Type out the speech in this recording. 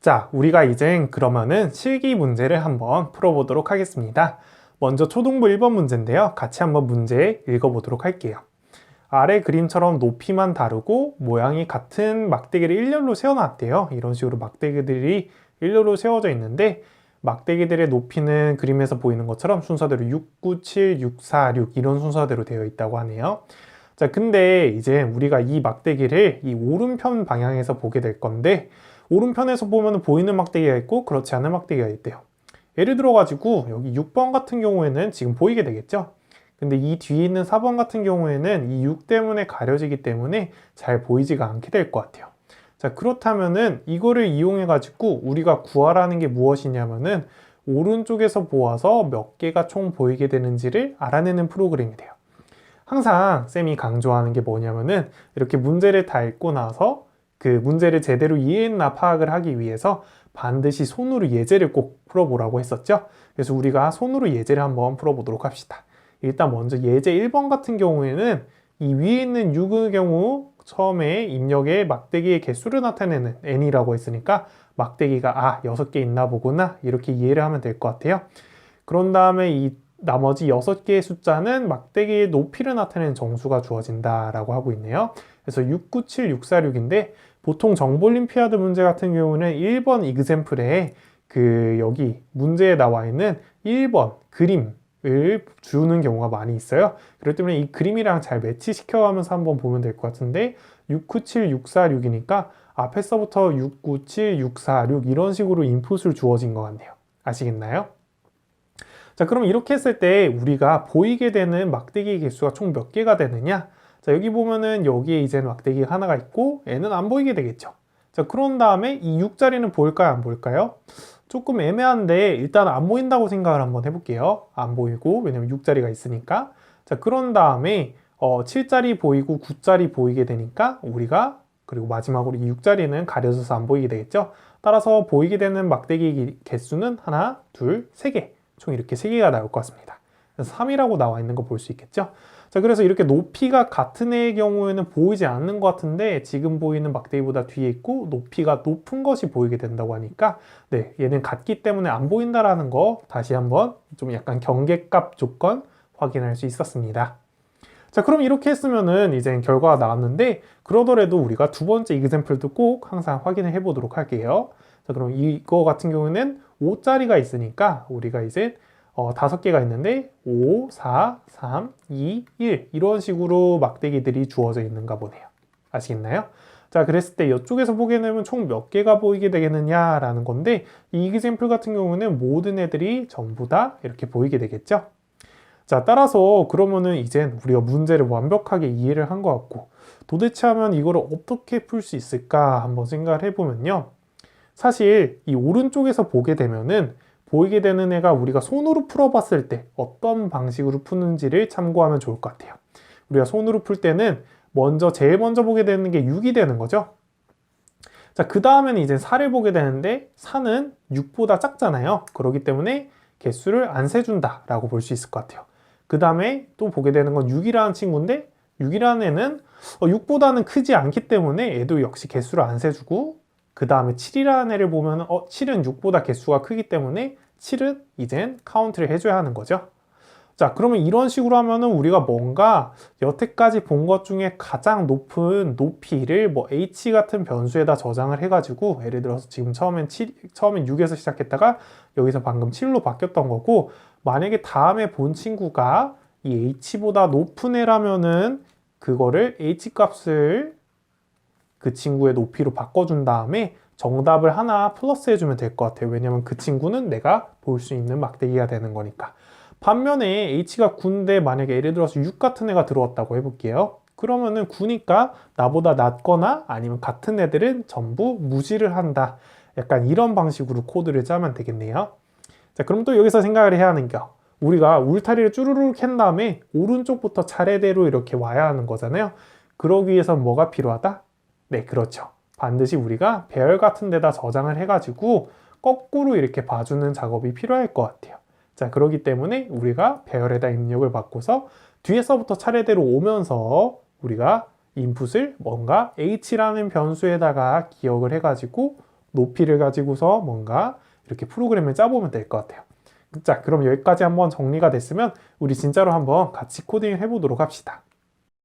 자, 우리가 이젠 그러면은 실기 문제를 한번 풀어보도록 하겠습니다. 먼저 초등부 1번 문제인데요. 같이 한번 문제 읽어보도록 할게요. 아래 그림처럼 높이만 다르고 모양이 같은 막대기를 일렬로 세워놨대요. 이런 식으로 막대기들이 일렬로 세워져 있는데 막대기들의 높이는 그림에서 보이는 것처럼 순서대로 6, 9, 7, 6, 4, 6 이런 순서대로 되어 있다고 하네요. 자, 근데 이제 우리가 이 막대기를 이 오른편 방향에서 보게 될 건데 오른편에서 보면 보이는 막대기가 있고 그렇지 않은 막대기가 있대요. 예를 들어 가지고 여기 6번 같은 경우에는 지금 보이게 되겠죠. 근데 이 뒤에 있는 4번 같은 경우에는 이 6 때문에 가려지기 때문에 잘 보이지가 않게 될 것 같아요. 자, 그렇다면은 이거를 이용해 가지고 우리가 구하라는 게 무엇이냐면은 오른쪽에서 보아서 몇 개가 총 보이게 되는지를 알아내는 프로그램이 돼요. 항상 쌤이 강조하는 게 뭐냐면은 이렇게 문제를 다 읽고 나서 그 문제를 제대로 이해했나 파악을 하기 위해서 반드시 손으로 예제를 꼭 풀어보라고 했었죠. 그래서 우리가 손으로 예제를 한번 풀어보도록 합시다. 일단 먼저 예제 1번 같은 경우에는 이 위에 있는 6의 경우 처음에 입력의 막대기의 개수를 나타내는 n이라고 했으니까 막대기가 6개 있나 보구나 이렇게 이해를 하면 될 것 같아요. 그런 다음에 이 나머지 6개의 숫자는 막대기의 높이를 나타내는 정수가 주어진다라고 하고 있네요. 그래서 6, 9, 7, 6, 4, 6인데 보통 정보올림피아드 문제 같은 경우는 1번 이그샘플에 여기 문제에 나와 있는 1번 그림을 주는 경우가 많이 있어요. 그렇기 때문에 이 그림이랑 잘 매치시켜 가면서 한번 보면 될 것 같은데 6, 9, 7, 6, 4, 6이니까 앞에서부터 6, 9, 7, 6, 4, 6 이런 식으로 인풋을 주어진 것 같네요. 아시겠나요? 자, 그럼 이렇게 했을 때 우리가 보이게 되는 막대기 개수가 총 몇 개가 되느냐? 자, 여기 보면은 여기에 이제 막대기가 하나가 있고 얘는 안 보이게 되겠죠. 자, 그런 다음에 이 6자리는 보일까요? 안 보일까요? 조금 애매한데 일단 안 보인다고 생각을 한번 해볼게요. 안 보이고 왜냐면 6자리가 있으니까. 자, 그런 다음에 7자리 보이고 9자리 보이게 되니까 우리가 그리고 마지막으로 이 6자리는 가려져서 안 보이게 되겠죠. 따라서 보이게 되는 막대기 개수는 하나, 둘, 세 개. 총 이렇게 3개가 나올 것 같습니다. 그래서 3이라고 나와 있는 거 볼 수 있겠죠? 자, 그래서 이렇게 높이가 같은 애의 경우에는 보이지 않는 것 같은데 지금 보이는 막대기보다 뒤에 있고 높이가 높은 것이 보이게 된다고 하니까 네, 얘는 같기 때문에 안 보인다라는 거 다시 한번 좀 약간 경계값 조건 확인할 수 있었습니다. 자, 그럼 이렇게 했으면은 이제 결과가 나왔는데 그러더라도 우리가 두 번째 이그샘플도 꼭 항상 확인을 해 보도록 할게요. 자, 그럼 이거 같은 경우에는 5자리가 있으니까 우리가 이제 5개가 있는데 5, 4, 3, 2, 1 이런 식으로 막대기들이 주어져 있는가 보네요. 아시겠나요? 자, 그랬을 때 이쪽에서 보게 되면 총 몇 개가 보이게 되겠느냐라는 건데 이 이그샘플 같은 경우는 모든 애들이 전부 다 이렇게 보이게 되겠죠? 자, 따라서 그러면은 이젠 우리가 문제를 완벽하게 이해를 한 것 같고 도대체 하면 이거를 어떻게 풀 수 있을까 한번 생각을 해보면요. 사실 이 오른쪽에서 보게 되면은 보이게 되는 애가 우리가 손으로 풀어봤을 때 어떤 방식으로 푸는지를 참고하면 좋을 것 같아요. 우리가 손으로 풀 때는 제일 먼저 보게 되는 게 6이 되는 거죠. 자, 그 다음에는 이제 4를 보게 되는데 4는 6보다 작잖아요. 그렇기 때문에 개수를 안 세준다 라고 볼 수 있을 것 같아요. 그 다음에 또 보게 되는 건 6이라는 친구인데 6이라는 애는 6보다는 크지 않기 때문에 얘도 역시 개수를 안 세주고 그 다음에 7이라는 애를 보면 7은 6보다 개수가 크기 때문에 7은 이젠 카운트를 해줘야 하는 거죠. 자, 그러면 이런 식으로 하면은 우리가 뭔가 여태까지 본 것 중에 가장 높은 높이를 h 같은 변수에다 저장을 해가지고 예를 들어서 지금 처음엔 6에서 시작했다가 여기서 방금 7로 바뀌었던 거고 만약에 다음에 본 친구가 이 h보다 높은 애라면은 그거를 h 값을 그 친구의 높이로 바꿔준 다음에 정답을 하나 플러스 해주면 될 것 같아요. 왜냐면 그 친구는 내가 볼 수 있는 막대기가 되는 거니까. 반면에 h가 9인데 만약에 예를 들어서 6 같은 애가 들어왔다고 해볼게요. 그러면은 9니까 나보다 낮거나 아니면 같은 애들은 전부 무시를 한다. 약간 이런 방식으로 코드를 짜면 되겠네요. 자, 그럼 또 여기서 생각을 해야 하는 게 우리가 울타리를 쭈루룩 캔 다음에 오른쪽부터 차례대로 이렇게 와야 하는 거잖아요. 그러기 위해서 뭐가 필요하다? 네, 그렇죠. 반드시 우리가 배열 같은 데다 저장을 해가지고 거꾸로 이렇게 봐주는 작업이 필요할 것 같아요. 자, 그러기 때문에 우리가 배열에다 입력을 받고서 뒤에서부터 차례대로 오면서 우리가 인풋을 뭔가 h라는 변수에다가 기억을 해가지고 높이를 가지고서 뭔가 이렇게 프로그램을 짜보면 될 것 같아요. 자, 그럼 여기까지 한번 정리가 됐으면 우리 진짜로 한번 같이 코딩을 해보도록 합시다.